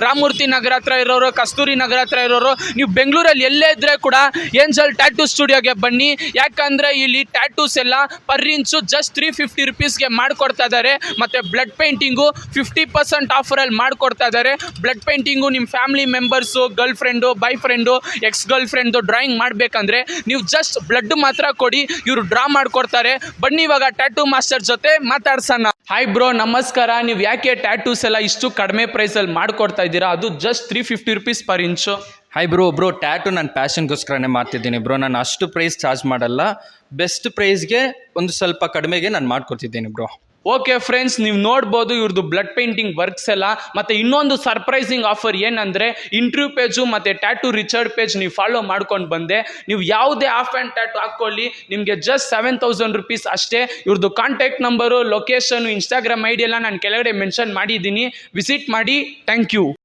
ರಾಮಮೂರ್ತಿ ನಗರ ಹತ್ರ ಇರೋರು, ಕಸ್ತೂರಿ ನಗರ ಹತ್ರ ಇರೋರು, ನೀವು ಬೆಂಗಳೂರಲ್ಲಿ ಎಲ್ಲೇ ಇದ್ರೆ ಕೂಡ ಏಂಜಲ್ ಟ್ಯಾಟೂ ಸ್ಟುಡಿಯೋಗೆ ಬನ್ನಿ. ಯಾಕಂದರೆ ಇಲ್ಲಿ ಟ್ಯಾಟೂಸ್ ಎಲ್ಲ ಪರ್ ಇಂಚು ಜಸ್ಟ್ 350 ರುಪೀಸ್ಗೆ ಮಾಡಿಕೊಡ್ತಾ ಇದ್ದಾರೆ. ಮತ್ತು ಬ್ಲಡ್ ಪೇಂಟಿಂಗು 50% ಆಫರಲ್ಲಿ ಮಾಡಿಕೊಡ್ತಾ ಇದ್ದಾರೆ. ಬ್ಲಡ್ ಪೇಂಟಿಂಗು ನಿಮ್ಮ family members, girlfriend, boyfriend, ex girlfriend drawing ಮಾಡಬೇಕಂದ್ರೆ ನೀವು ಜಸ್ಟ್ ಬ್ಲಡ್ ಮಾತ್ರ ಕೊಡಿ, ಇವರು ಡ್ರಾ ಮಾಡಿಕೊಡ್ತಾರೆ. ಬನ್ನಿ ಇವಾಗ ಟ್ಯಾಟೂ ಮಾಸ್ಟರ್ ಜೊತೆ ಮಾತಾಡ್ಸೋಣ. ಹಾಯ್ ಬ್ರೋ, ನಮಸ್ಕಾರ. ನೀವು ಯಾಕೆ ಟ್ಯಾಟೂಸ್ ಎಲ್ಲ ಇಷ್ಟು ಕಡಿಮೆ ಪ್ರೈಸಲ್ಲಿ ಮಾಡಿಕೊಡ್ತಾ ಇದ್ದೀರಾ? ಅದು ಜಸ್ಟ್ 350 ರುಪೀಸ್ ಪರ್ ಇಂಚು. ಹಾಯ್ ಬ್ರೋ ಟ್ಯಾಟು ನಾನು ಪ್ಯಾಷನ್ಗೋಸ್ಕರನೇ ಮಾಡ್ತಿದ್ದೀನಿ ಬ್ರೋ. ನಾನು ಅಷ್ಟು ಪ್ರೈಸ್ ಚಾರ್ಜ್ ಮಾಡಲ್ಲ. ಬೆಸ್ಟ್ ಪ್ರೈಸ್ಗೆ ಒಂದು ಸ್ವಲ್ಪ ಕಡಿಮೆಗೆ ನಾನು ಮಾಡ್ಕೊಡ್ತಿದ್ದೀನಿ ಬ್ರೋ. ಓಕೆ ಫ್ರೆಂಡ್ಸ್, ನೀವು ನೋಡ್ಬೋದು ಇವ್ರದ್ದು ಬ್ಲಡ್ ಪೇಂಟಿಂಗ್ ವರ್ಕ್ಸ್ ಎಲ್ಲ. ಮತ್ತು ಇನ್ನೊಂದು ಸರ್ಪ್ರೈಸಿಂಗ್ ಆಫರ್ ಏನಂದರೆ, ಇಂಟರ್ವ್ಯೂ ಪೇಜು ಮತ್ತು ಟ್ಯಾಟೂ ರಿಚರ್ಡ್ ಪೇಜ್ ನೀವು ಫಾಲೋ ಮಾಡ್ಕೊಂಡು ಬಂದೆ. ನೀವು ಯಾವುದೇ ಆಫ್ ಆ್ಯಂಡ್ ಟ್ಯಾಟೂ ಹಾಕ್ಕೊಳ್ಳಿ, ನಿಮಗೆ ಜಸ್ಟ್ 7000 ರುಪೀಸ್ ಅಷ್ಟೇ. ಇವ್ರದ್ದು contact number, location, Instagram ID ಎಲ್ಲ ನಾನು ಕೆಳಗಡೆ ಮೆನ್ಷನ್ ಮಾಡಿದ್ದೀನಿ. ವಿಸಿಟ್ ಮಾಡಿ. Thank you.